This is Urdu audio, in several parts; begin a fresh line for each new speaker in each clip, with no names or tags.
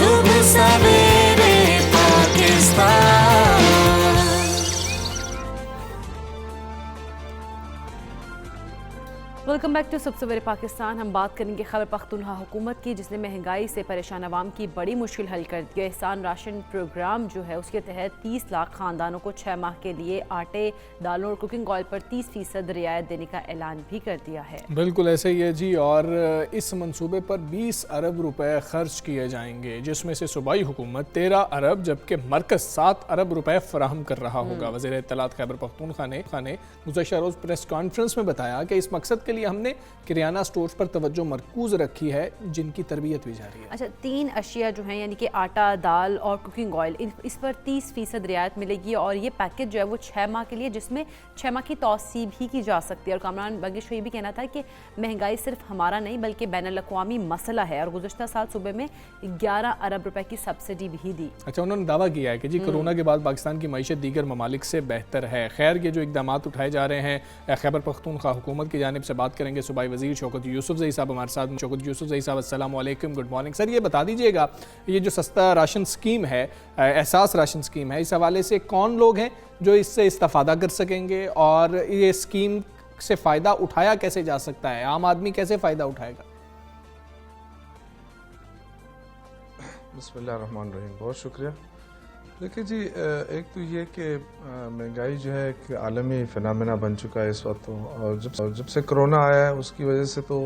صبح سویرے پاکستان.
ویلکم بیک ٹو صبح سویرے پاکستان. ہم بات کریں گے خیبر پختونخوا حکومت کی، جس نے مہنگائی سے پریشان عوام کی بڑی مشکل حل کر دی ہے. احسان راشن پروگرام جو ہے اس کے تحت 30 لاکھ خاندانوں کو 6 ماہ کے لیے آٹے، دالوں اور کوکنگ آئل پر 30% رعایت دینے کا اعلان بھی کر دیا ہے.
بالکل ایسے ہی ہے جی، اور اس منصوبے پر 20 ارب روپے خرچ کیے جائیں گے، جس میں سے صوبائی حکومت 13 ارب جبکہ مرکز 7 ارب روپے فراہم کر رہا ہوگا. وزیر اطلاعات خیبر پختونخوا نے گزشتہ روز پریس کانفرنس میں بتایا کہ اس مقصد کے لیے ہم نے کریانہ سٹورز پر توجہ مرکوز رکھی ہے، جن کی تربیت بھی جاری ہے.
اچھا، 3 اشیاء جو ہیں یعنی کہ آٹا، دال اور کوکنگ آئل، اس پر 30% رعایت ملے گی، اور یہ پیکج جو ہے وہ 6 ماہ کے لیے، جس میں 6 ماہ کی توسیع بھی کی جا سکتی ہے. اور کامران بگش کو یہ بھی کہنا تھا کہ مہنگائی صرف ہمارا نہیں بلکہ بین الاقوامی مسئلہ ہے، اور گزشتہ سال صوبے میں 11 ارب روپے کی سبسڈی بھی دی.
اچھا، انہوں نے دعویٰ کیا ہے کہ جی کرونا کے بعد پاکستان کی معیشت دیگر ممالک سے بہتر ہے. خیر، یہ جو اقدامات اٹھائے جا رہے ہیں خیبر پختونخوا حکومت کی جانب سے، بات کریں گے صوبائی وزیر شوکت یوسف زئی صاحب ہمارے ساتھ. شوکت یوسف زئی صاحب السلام علیکم، گڈ مارننگ. سر یہ بتا دیجئے گا، یہ جو سستا راشن سکیم ہے، احساس راشن سکیم ہے، اس حوالے سے کون لوگ ہیں جو اس سے استفادہ کر سکیں گے، اور یہ سکیم سے فائدہ اٹھایا کیسے جا سکتا ہے؟ عام آدمی کیسے فائدہ اٹھائے گا؟
بسم اللہ الرحمن الرحیم. بہت شکریہ. دیکھیں جی، ایک تو یہ کہ مہنگائی جو ہے ایک عالمی فنامنا بن چکا ہے اس وقت، اور جب سے کرونا آیا ہے اس کی وجہ سے تو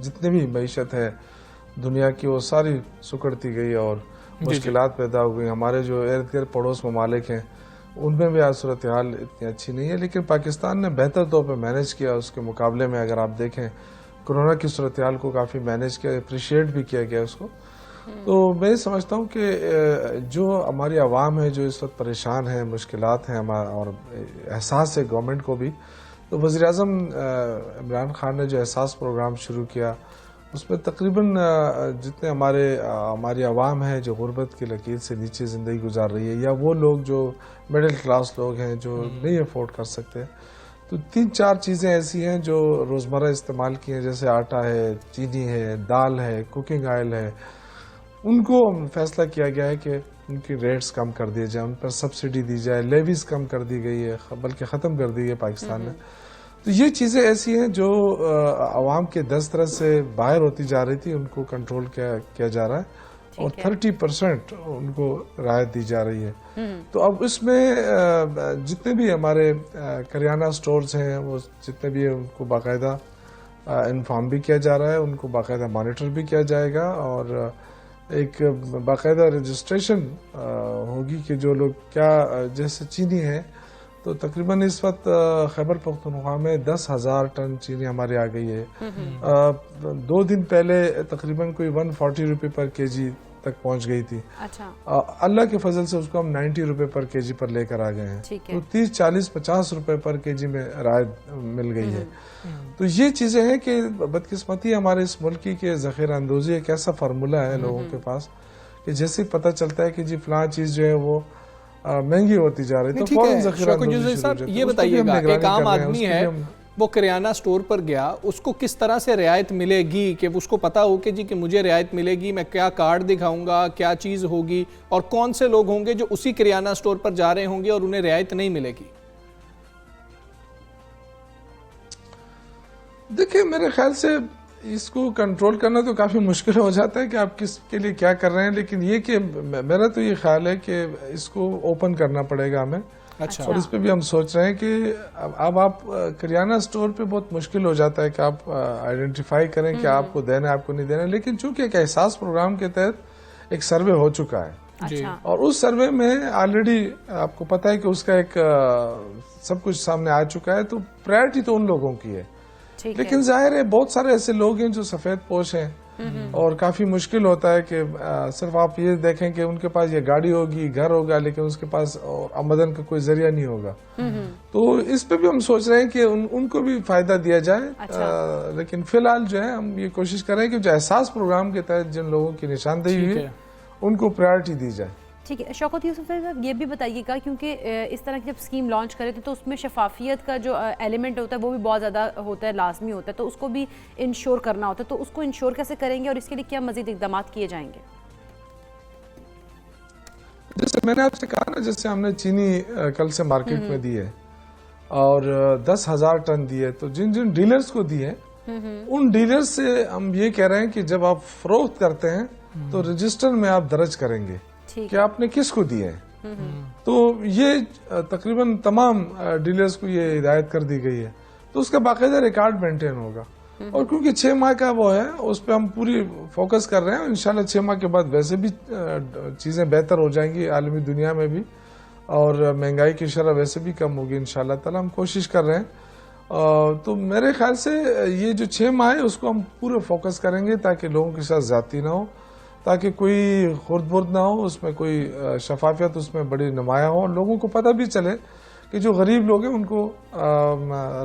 جتنی بھی معیشت ہے دنیا کی وہ ساری سکڑتی گئی اور مشکلات پیدا ہو گئی. ہمارے جو ارد گرد پڑوس ممالک ہیں ان میں بھی آج صورتحال اتنی اچھی نہیں ہے، لیکن پاکستان نے بہتر طور پہ مینیج کیا. اس کے مقابلے میں اگر آپ دیکھیں کرونا کی صورتحال کو کافی مینیج کیا، اپریشیٹ بھی کیا گیا اس کو. تو میں سمجھتا ہوں کہ جو ہماری عوام ہے جو اس وقت پریشان ہے، مشکلات ہیں اور احساس ہے گورنمنٹ کو بھی، تو وزیر اعظم عمران خان نے جو احساس پروگرام شروع کیا اس میں تقریباً جتنے ہماری عوام ہے جو غربت کی لکیر سے نیچے زندگی گزار رہی ہے، یا وہ لوگ جو مڈل کلاس لوگ ہیں جو نہیں افورڈ کر سکتے، تو 3-4 چیزیں ایسی ہیں جو روزمرہ استعمال کی ہیں، جیسے آٹا ہے، چینی ہے، دال ہے، کوکنگ آئل ہے. ان کو فیصلہ کیا گیا ہے کہ ان کی ریٹس کم کر دیے جائیں، ان پر سبسڈی دی جائے، لیویز کم کر دی گئی ہے، بلکہ ختم کر دی ہے پاکستان نے. تو یہ چیزیں ایسی ہیں جو عوام کے دسترس سے باہر ہوتی جا رہی تھی، ان کو کنٹرول کیا جا رہا ہے، اور 30% ان کو رعایت دی جا رہی ہے. تو اب اس میں جتنے بھی ہمارے کریانہ سٹورز ہیں، وہ جتنے بھی ہیں ان کو باقاعدہ انفارم بھی کیا جا رہا ہے، ان کو باقاعدہ مانیٹر بھی کیا جائے گا، اور ایک باقاعدہ رجسٹریشن ہوگی کہ جو لوگ کیا، جیسے چینی ہے تو تقریباً اس وقت خیبر پختونخوا میں 10,000 ٹن چینی ہمارے آ گئی ہے. 2 دن پہلے تقریباً کوئی 140 روپے پر کے جی تک پہنچ گئی تھی. اللہ کے فضل سے اس کو ہم 90 روپے پر کے جی پر لے کر آ گئے ہیں. تو 30, 40, 50 روپے پر کے جی میں رعایت مل گئی ہے. تو یہ چیزیں ہیں کہ بدقسمتی ہمارے اس ملک کی کہ ذخیرہ اندوزی ایک ایسا فارمولہ ہے لوگوں کے پاس کہ جیسے پتہ چلتا ہے کہ جی فلاں چیز جو ہے وہ مہنگی ہوتی جا رہی ہے تو فوراً ذخیرہ اندوزی شروع ہو جاتی ہے.
یہ بتائیے گا، ایک عام آدمی ہے وہ کریانہ سٹور پر گیا، اس کو کس طرح سے رعایت ملے گی کہ اس کو پتا ہو کہ جی کہ مجھے رعایت ملے گی، میں کیا کارڈ دکھاؤں گا، کیا چیز ہوگی، اور کون سے لوگ ہوں گے جو اسی کریانہ سٹور پر جا رہے ہوں گے اور انہیں رعایت نہیں ملے گی؟
دیکھیں، میرے خیال سے اس کو کنٹرول کرنا تو کافی مشکل ہو جاتا ہے کہ آپ کس کے لیے کیا کر رہے ہیں، لیکن یہ کہ میرا تو یہ خیال ہے کہ اس کو اوپن کرنا پڑے گا ہمیں.
اچھا.
اور اس پہ بھی ہم سوچ رہے ہیں کہ اب آپ کریانہ سٹور پہ بہت مشکل ہو جاتا ہے کہ آپ آئیڈینٹیفائی کریں کہ آپ کو دینا ہے آپ کو نہیں دینا ہے، لیکن چونکہ ایک احساس پروگرام کے تحت ایک سروے ہو چکا ہے، اور اس سروے میں آلریڈی آپ کو پتا ہے کہ اس کا ایک سب کچھ سامنے آ چکا ہے. تو پرائرٹی تو ان لوگوں کی ہے، لیکن ظاہر ہے بہت سارے ایسے لوگ ہیں جو سفید پوش ہیں، اور کافی مشکل ہوتا ہے کہ صرف آپ یہ دیکھیں کہ ان کے پاس یہ گاڑی ہوگی، گھر ہوگا، لیکن اس کے پاس آمدن کا کوئی ذریعہ نہیں ہوگا. تو اس پہ بھی ہم سوچ رہے ہیں کہ ان کو بھی فائدہ دیا جائے. لیکن فی الحال جو ہے ہم یہ کوشش کر رہے ہیں کہ جو احساس پروگرام کے تحت جن لوگوں کی نشاندہی ہوئی ان کو پرائرٹی دی جائے.
ٹھیک ہے. شوکت یوسف صاحب یہ بھی بتائیے گا، کیونکہ اس طرح کی جب اسکیم لانچ کرے تھے تو اس میں شفافیت کا جو ایلیمنٹ ہوتا ہے وہ بھی بہت زیادہ ہوتا ہے، لازمی ہوتا ہے، تو اس کو بھی انشور کرنا ہوتا ہے، تو اس کو انشور کیسے کریں گے اور اس کے لیے کیا مزید اقدامات کیے جائیں گے؟
جیسے میں نے آپ سے کہا نا، جیسے ہم نے چینی کل سے مارکیٹ میں دی ہے اور 10,000 ٹن دی ہے، تو جن جن ڈیلرز کو دی ہے ان ڈیلرز سے ہم یہ کہہ رہے ہیں کہ جب آپ فروخت کرتے ہیں تو رجسٹر میں آپ درج کریں گے کہ آپ نے کس کو دی ہے. تو یہ تقریباً تمام ڈیلرز کو یہ ہدایت کر دی گئی ہے، تو اس کا باقاعدہ ریکارڈ مینٹین ہوگا. اور کیونکہ 6 ماہ کا وہ ہے، اس پہ ہم پوری فوکس کر رہے ہیں. انشاءاللہ 6 ماہ کے بعد ویسے بھی چیزیں بہتر ہو جائیں گی عالمی دنیا میں بھی، اور مہنگائی کی شرح ویسے بھی کم ہوگی انشاءاللہ تعالی. ہم کوشش کر رہے ہیں. تو میرے خیال سے یہ جو 6 ماہ ہے اس کو ہم پورے فوکس کریں گے تاکہ لوگوں کے ساتھ زیادتی نہ ہو، تاکہ کوئی خرد برد نہ ہو، اس میں کوئی شفافیت اس میں بڑی نمایاں ہو، اور لوگوں کو پتہ بھی چلے کہ جو غریب لوگ ہیں ان کو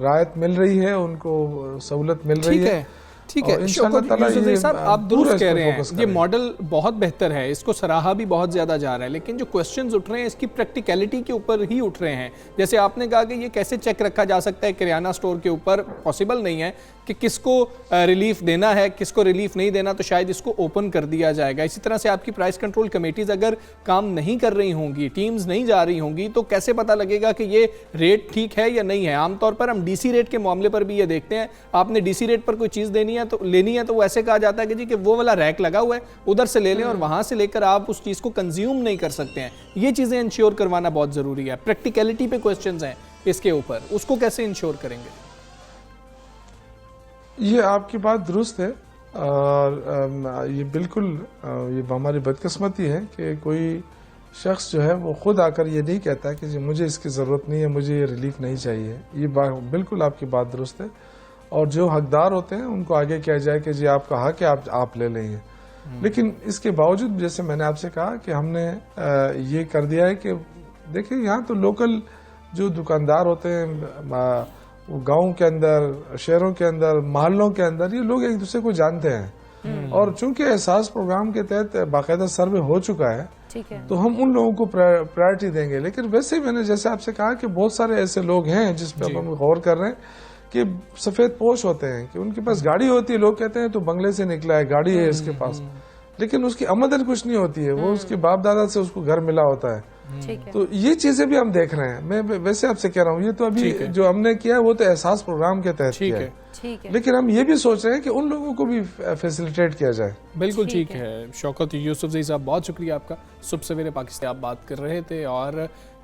رعایت مل رہی ہے، ان کو سہولت مل رہی ہے.
ٹھیک ہے. شوکت یوسف صاحب آپ درست کہہ رہے ہیں، یہ ماڈل بہت بہتر ہے، اس کو سراہا بھی بہت زیادہ جا رہا ہے، لیکن جو کوسچنز اٹھ رہے ہیں اس کی پریکٹیکلٹی کے اوپر ہی اٹھ رہے ہیں. جیسے آپ نے کہا کہ یہ کیسے چیک رکھا جا سکتا ہے کریانہ سٹور کے اوپر، پاسبل نہیں ہے کہ کس کو ریلیف دینا ہے کس کو ریلیف نہیں دینا، تو شاید اس کو اوپن کر دیا جائے گا. اسی طرح سے آپ کی پرائس کنٹرول کمیٹیز اگر کام نہیں کر رہی ہوں گی، ٹیمز نہیں جا رہی ہوں گی، تو کیسے پتہ لگے گا کہ یہ ریٹ ٹھیک ہے یا نہیں ہے؟ عام طور پر ہم ڈی سی ریٹ کے معاملے پر بھی یہ دیکھتے ہیں، آپ نے ڈی سی ریٹ پر کوئی چیز لینی ہے تو وہ ایسے کہا جاتا ہے کہ جی کہ وہ والا ریک لگا ہوا ہے ادھر سے لے لیں، اور وہاں سے لے کر آپ اس چیز کو کنزیوم نہیں کر سکتے ہیں. یہ چیزیں انشور کروانا بہت ضروری ہے. پریکٹیکلٹی پہ کوسچنز ہیں اس کے اوپر، اس کو کیسے انشور کریں گے؟
یہ آپ کی بات درست ہے، اور یہ بالکل یہ ہماری بدقسمتی ہے کہ کوئی شخص جو ہے وہ خود آ کر یہ نہیں کہتا کہ جی مجھے اس کی ضرورت نہیں ہے، مجھے یہ ریلیف نہیں چاہیے. یہ بالکل آپ کی بات درست ہے، اور جو حقدار ہوتے ہیں ان کو آگے کیا جائے کہ جی آپ کا حق ہے، آپ لے لیں گے. لیکن اس کے باوجود جیسے میں نے آپ سے کہا کہ ہم نے یہ کر دیا ہے کہ دیکھیں یہاں تو لوکل جو دکاندار ہوتے ہیں گاؤں کے اندر، شہروں کے اندر، محلوں کے اندر، یہ لوگ ایک دوسرے کو جانتے ہیں. اور چونکہ احساس پروگرام کے تحت باقاعدہ سروے ہو چکا ہے تو ہم ان لوگوں کو پرائرٹی دیں گے. لیکن ویسے میں نے جیسے آپ سے کہا کہ بہت سارے ایسے لوگ ہیں جس پہ ہم غور کر رہے ہیں کہ سفید پوش ہوتے ہیں، کہ ان کے پاس گاڑی ہوتی ہے، لوگ کہتے ہیں تو بنگلے سے نکلا ہے، گاڑی ہے اس کے پاس، لیکن اس کی آمدن کچھ نہیں ہوتی ہے، وہ اس کے باپ دادا سے اس کو گھر ملا ہوتا ہے. تو یہ چیزیں بھی ہم دیکھ رہے ہیں. میں ویسے آپ سے کہہ رہا ہوں یہ تو ابھی جو ہم نے کیا ہے وہ تو احساس پروگرام کے تحت کیا ہے، لیکن ہم یہ بھی سوچ رہے ہیں کہ ان لوگوں کو بھی فیسیلیٹیٹ کیا جائے.
بالکل ٹھیک ہے. شوکت یوسف زئی صاحب بہت شکریہ آپ کا. صبح سویرے پاکستان آپ بات کر رہے تھے، اور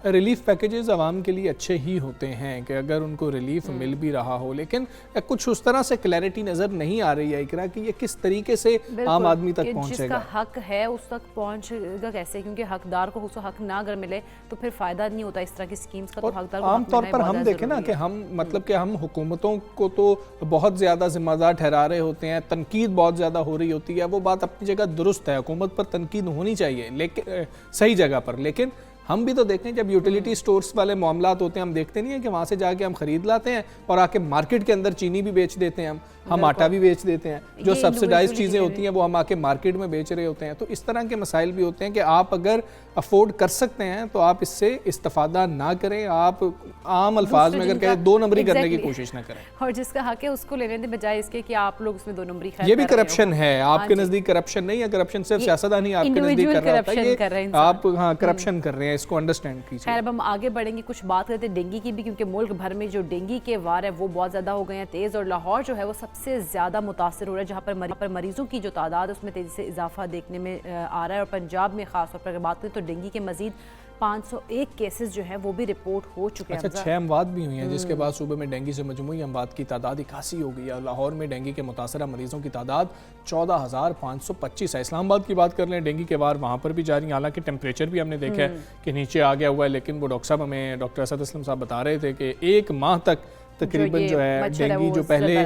ریلیف پیکیجز عوام کے لیے اچھے ہی ہوتے ہیں کہ اگر ان کو ریلیف مل بھی رہا ہو، لیکن کچھ اس طرح سے کلیئرٹی نظر نہیں آ رہی ہے اقرا کہ یہ کس طریقے سے عام آدمی تک پہنچے گا.
جس کا حق ہے اس تک پہنچے گا کیسے؟ کیونکہ حقدار کو اس حق نہ اگر ملے تو پھر فائدہ نہیں ہوتا اس طرح کی سکیمز کا. تو حقدار کو
عام طور پر ہم دیکھیں نا کہ ہم مطلب کہ ہم حکومتوں کو تو بہت زیادہ ذمہ دار ٹھہرا رہے ہوتے ہیں، تنقید بہت زیادہ ہو رہی ہوتی ہے. وہ بات اپنی جگہ درست ہے، حکومت پر تنقید ہونی چاہیے لیکن صحیح جگہ پر. لیکن ہم بھی تو دیکھیں جب یوٹیلیٹی سٹورز والے معاملات ہوتے ہیں ہم دیکھتے نہیں ہیں کہ وہاں سے جا کے ہم خرید لاتے ہیں اور آ کے مارکیٹ کے اندر چینی بھی بیچ دیتے ہیں، ہم آٹا بھی بیچ دیتے ہیں، جو سبسیڈائز چیزیں ہوتی ہیں وہ ہم آ کے مارکیٹ میں بیچ رہے ہوتے ہیں. تو اس طرح کے مسائل بھی ہوتے ہیں کہ آپ اگر افورڈ کر سکتے ہیں تو آپ اس سے استفادہ نہ کریں. آپ عام الفاظ میں اگر کہیں 2 نمبری کرنے کی کوشش نہ کریں،
اور جس کا حق ہے اس کو لینے دے بجائے اس کے کہ آپ لوگ اس میں 2 نمبری خیر.
یہ بھی کرپشن ہے. آپ کے نزدیک کرپشن نہیں ہے، کرپشن صرف سیاستدان آپ کے نزدیک کر رہا ہوتا ہے، یہ آپ کرپشن کر رہے ہیں، اس کو انڈرسٹینڈ کیجیے.
خیر اب ہم آگے بڑھیں گے، کچھ بات کرتے ہیں ڈینگی کی بھی، کیونکہ ملک بھر میں جو ڈینگی کے وار ہے وہ بہت زیادہ ہو گئے ہیں تیز، اور لاہور جو ہے وہ سب سے زیادہ متاثر ہو رہا ہے جہاں پر مریضوں کی جو تعداد ہے اس میں تیزی سے اضافہ دیکھنے میں آ رہا ہے. اور پنجاب میں خاص طور پر اگر بات کریں تو ڈینگی کے مزید 501 کیسز جو ہیں وہ بھی رپورٹ ہو چکے ہیں.
اچھا 6 اموات بھی ہوئی ہیں جس کے بعد صوبے میں ڈینگی سے مجموعی اموات کی تعداد 81 ہو گئی ہے. لاہور میں ڈینگی کے متاثرہ مریضوں کی تعداد 14,525 ہے. اسلام آباد کی بات کر لیں ڈینگی کے وار وہاں پر بھی جاری ہیں، حالانکہ ٹیمپریچر بھی ہم نے دیکھا ہے کہ نیچے آ گیا ہوا ہے، لیکن وہ ڈاکٹر صاحب ہمیں ڈاکٹر اسد اسلم صاحب بتا رہے تھے کہ 1 ماہ تک تقریباً جو ہے ڈینگی جو پہلے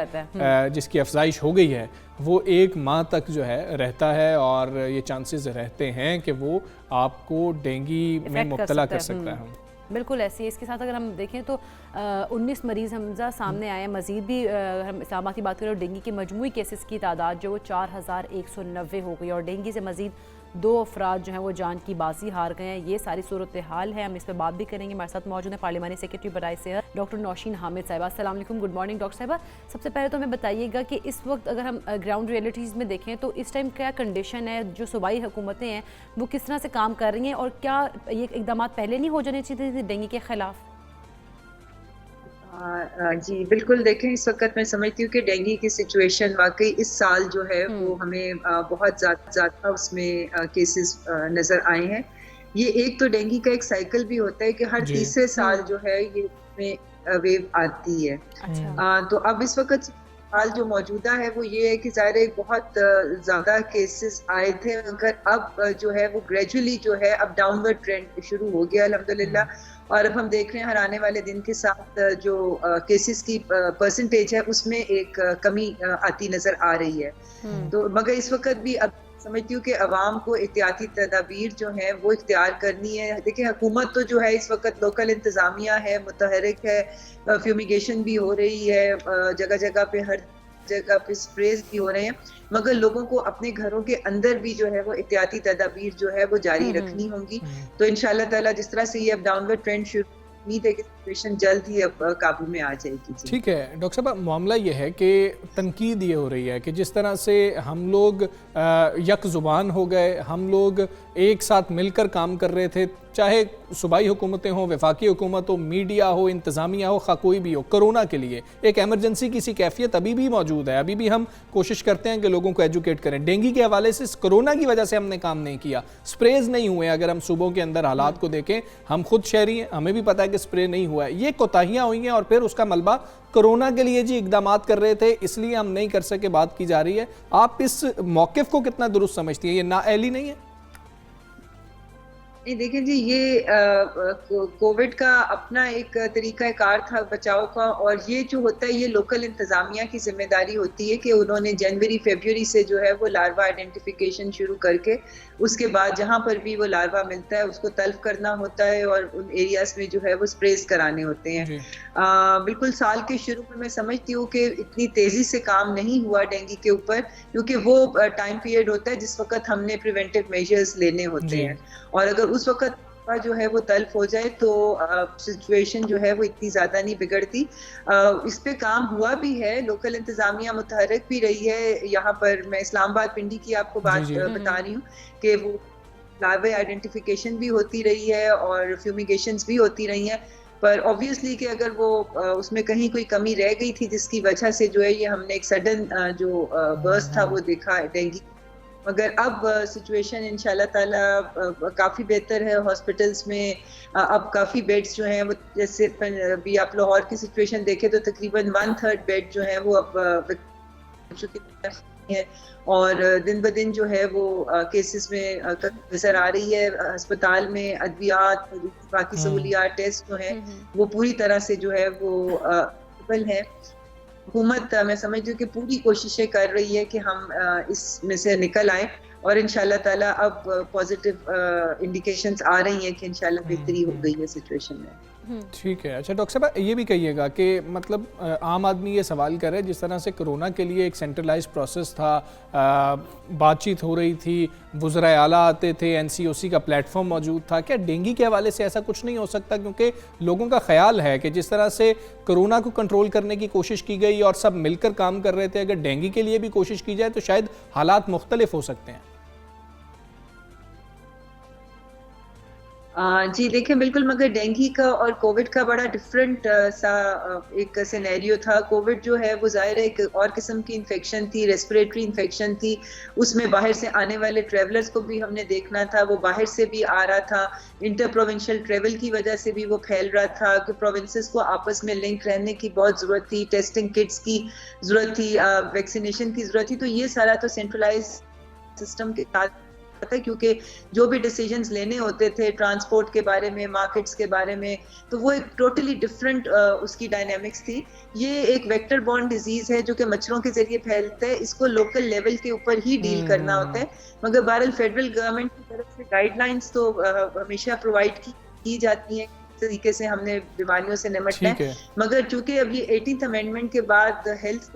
جس کی افزائش ہو گئی ہے وہ 1 ماہ تک جو ہے رہتا ہے، اور یہ چانسز رہتے ہیں کہ وہ آپ کو ڈینگی میں مبتلا کر سکتا ہے.
بالکل ایسی ہے. اس کے ساتھ اگر ہم دیکھیں تو 19 مریض حمزہ سامنے آئے ہیں. مزید بھی ہم اسلام آباد کی بات کریں اور ڈینگی کے مجموعی کیسز کی تعداد جو وہ 4,190 ہو گئی، اور ڈینگی سے مزید 2 افراد جو ہیں وہ جان کی بازی ہار گئے ہیں. یہ ساری صورتحال ہے, ہم اس پہ بات بھی کریں گے. ہمارے ساتھ موجود ہیں پارلیمانی سیکرٹری برائے صحت ڈاکٹر نوشین حامد صاحبہ. السلام علیکم, گڈ مارننگ ڈاکٹر صاحبہ. سب سے پہلے تو ہمیں بتائیے گا کہ اس وقت اگر ہم گراؤنڈ ریئلٹیز میں دیکھیں تو اس ٹائم کیا کنڈیشن ہے, جو صوبائی حکومتیں ہیں وہ کس طرح سے کام کر رہی ہیں, اور کیا یہ اقدامات پہلے نہیں ہو جانے چاہیے تھے ڈینگی کے خلاف؟
جی بالکل, دیکھیں اس وقت میں سمجھتی ہوں کہ ڈینگی کی سچویشن واقعی اس سال جو ہے وہ ہمیں بہت زیادہ اس میں کیسز نظر آئے ہیں. یہ ایک تو ڈینگی کا ایک سائیکل بھی ہوتا ہے کہ ہر تیسرے سال جو ہے یہ ویو آتی ہے. تو اب اس وقت حال جو موجودہ ہے وہ یہ ہے کہ ظاہر ہے بہت زیادہ کیسز آئے تھے, مگر اب جو ہے وہ گریجولی جو ہے اب ڈاؤن ورڈ ٹرینڈ شروع ہو گیا الحمدللہ. اور اب ہم دیکھ رہے ہیں ہر آنے والے دن کے ساتھ جو کیسز کی پرسنٹیج ہے اس میں ایک کمی آتی نظر آ رہی ہے. تو مگر اس وقت بھی اب سمجھتی ہوں کہ عوام کو احتیاطی تدابیر جو ہیں وہ اختیار کرنی ہے. دیکھیں حکومت تو جو ہے اس وقت لوکل انتظامیہ ہے, متحرک ہے, فیومیگیشن بھی ہو رہی ہے, جگہ جگہ پہ ہر جگہ پہ سپریز بھی ہو رہے ہیں, مگر لوگوں کو اپنے گھروں کے اندر بھی جو ہے وہ احتیاطی تدابیر جو ہے وہ جاری رکھنی ہوں گی. تو انشاءاللہ تعالیٰ جس طرح سے یہ اب ڈاؤن ورڈ ٹرینڈ شروع, امید ہے کہ سچویشن جلد ہی اب قابو میں آ جائے گی.
ٹھیک ہے ڈاکٹر صاحب, معاملہ یہ ہے کہ تنقید یہ ہو رہی ہے کہ جس طرح سے ہم لوگ یک زبان ہو گئے, ہم لوگ ایک ساتھ مل کر کام کر رہے تھے, چاہے صوبائی حکومتیں ہوں, وفاقی حکومت ہو, میڈیا ہو, انتظامیہ ہو, خواہ کوئی بھی ہو, کرونا کے لیے ایک ایمرجنسی کی سی کیفیت ابھی بھی موجود ہے. ابھی بھی ہم کوشش کرتے ہیں کہ لوگوں کو ایجوکیٹ کریں. ڈینگی کے حوالے سے کرونا کی وجہ سے ہم نے کام نہیں کیا, سپریز نہیں ہوئے. اگر ہم صوبوں کے اندر حالات کو دیکھیں, ہم خود شہری ہیں, ہمیں بھی پتہ ہے کہ سپرے نہیں ہوا ہے. یہ کوتاہیاں ہوئی ہیں اور پھر اس کا ملبہ کرونا کے لیے جی اقدامات کر رہے تھے اس لیے ہم نہیں کر سکے بات کی جا رہی ہے. آپ اس موقف کو کتنا درست سمجھتی ہیں؟ یہ نااہلی نہیں ہے؟
دیکھیں جی, یہ کووڈ کا اپنا ایک طریقہ کار تھا بچاؤ کا, اور یہ جو ہوتا ہے یہ لوکل انتظامیہ کی ذمہ داری ہوتی ہے کہ انہوں نے جنوری فیبروری سے جو ہے وہ لاروا آئیڈینٹیفیکیشن شروع کر کے اس کے بعد جہاں پر بھی وہ لاروا ملتا ہے اس کو تلف کرنا ہوتا ہے اور ان ایریاز میں جو ہے وہ سپریز کرانے ہوتے ہیں. بالکل سال کے شروع میں سمجھتی ہوں کہ اتنی تیزی سے کام نہیں ہوا ڈینگی کے اوپر, کیونکہ وہ ٹائم پیریڈ ہوتا ہے جس وقت ہم نے پریونٹیو میجرز لینے ہوتے ہیں, اور اگر اس وقت جو ہے وہ تلف ہو جائے تو سچویشن جو ہے وہ اتنی زیادہ نہیں بگڑتی. اس پہ کام ہوا بھی ہے, لوکل انتظامیہ متحرک بھی رہی ہے. یہاں پر میں اسلام آباد پنڈی کی آپ کو بات بتا رہی ہوں کہ وہ لاروا آئیڈینٹیفیکیشن بھی ہوتی رہی ہے اور فیومیگیشنز بھی ہوتی رہی ہیں, پر obviously کہ اگر وہ اس میں کہیں کوئی کمی رہ گئی تھی جس کی وجہ سے جو ہے یہ ہم نے ایک سڈن جو برسٹ تھا وہ دیکھا ڈینگی. مگر اب سچویشن انشاءاللہ تعالیٰ کافی بہتر ہے. ہاسپٹلس میں اب کافی بیڈز جو ہیں وہ, جیسے ابھی آپ لاہور کی سچویشن دیکھیں تو تقریباً 1/3 بیڈ جو ہیں وہ اب چکی ہیں, اور دن بدن جو ہے وہ کیسز میں نظر آ رہی ہے. ہسپتال میں ادویات, باقی سہولیات, ٹیسٹ جو ہیں وہ پوری طرح سے جو ہے وہ اویلیبل ہیں. حکومت میں سمجھتی ہوں کہ پوری کوششیں کر رہی ہے کہ ہم اس میں سے نکل آئیں, اور انشاءاللہ تعالیٰ اب پازیٹیو انڈیکیشنز آ رہی ہیں کہ انشاءاللہ بہتری ہو گئی ہے سچویشن میں.
ٹھیک ہے. اچھا ڈاکٹر صاحب یہ بھی کہیے گا کہ مطلب عام آدمی یہ سوال کر رہے جس طرح سے کرونا کے لیے ایک سینٹرلائز پروسیس تھا, بات چیت ہو رہی تھی, وزرائے اعلیٰ آتے تھے, NCOC کا پلیٹ فارم موجود تھا, کیا ڈینگی کے حوالے سے ایسا کچھ نہیں ہو سکتا؟ کیونکہ لوگوں کا خیال ہے کہ جس طرح سے کرونا کو کنٹرول کرنے کی کوشش کی گئی اور سب مل کر کام کر رہے تھے, اگر ڈینگی کے لیے بھی کوشش کی جائے تو شاید حالات مختلف ہو سکتے ہیں.
جی دیکھیں بالکل, مگر ڈینگی کا اور کووڈ کا بڑا ڈفرینٹ سا ایک سینیریو تھا. کووڈ جو ہے وہ ظاہر ہے ایک اور قسم کی انفیکشن تھی, ریسپریٹری انفیکشن تھی. اس میں باہر سے آنے والے ٹریولرز کو بھی ہم نے دیکھنا تھا, وہ باہر سے بھی آ رہا تھا, انٹر پروونشل ٹریول کی وجہ سے بھی وہ پھیل رہا تھا, کہ پروونسز کو آپس میں لنک رہنے کی بہت ضرورت تھی, ٹیسٹنگ کٹس کی ضرورت تھی, ویکسینیشن کی ضرورت تھی. تو یہ سارا تو سینٹرلائز سسٹم کے ساتھ ہے, کیونکہ جو بھی ڈیسیجنز لینے ہوتے تھے ٹرانسپورٹ کے بارے میں, مارکیٹس کے بارے میں, تو وہ ایک ٹوٹلی ڈفرینٹ اس کی ڈائنامکس تھی. یہ ایک ویکٹر بورن ڈیزیز ہے جو کہ مچھروں کے ذریعے پھیلتا ہے, اس کو لوکل لیول کے اوپر ہی ڈیل کرنا ہوتا ہے. مگر بہرحال فیڈرل گورنمنٹ کی طرف سے گائیڈ لائنس تو ہمیشہ پرووائڈ کی جاتی ہیں طریقے سے ہم نے بیماریوں سے نمٹنا ہے. مگر چونکہ اب یہ 18th امینڈمنٹ کے بعد ہیلتھ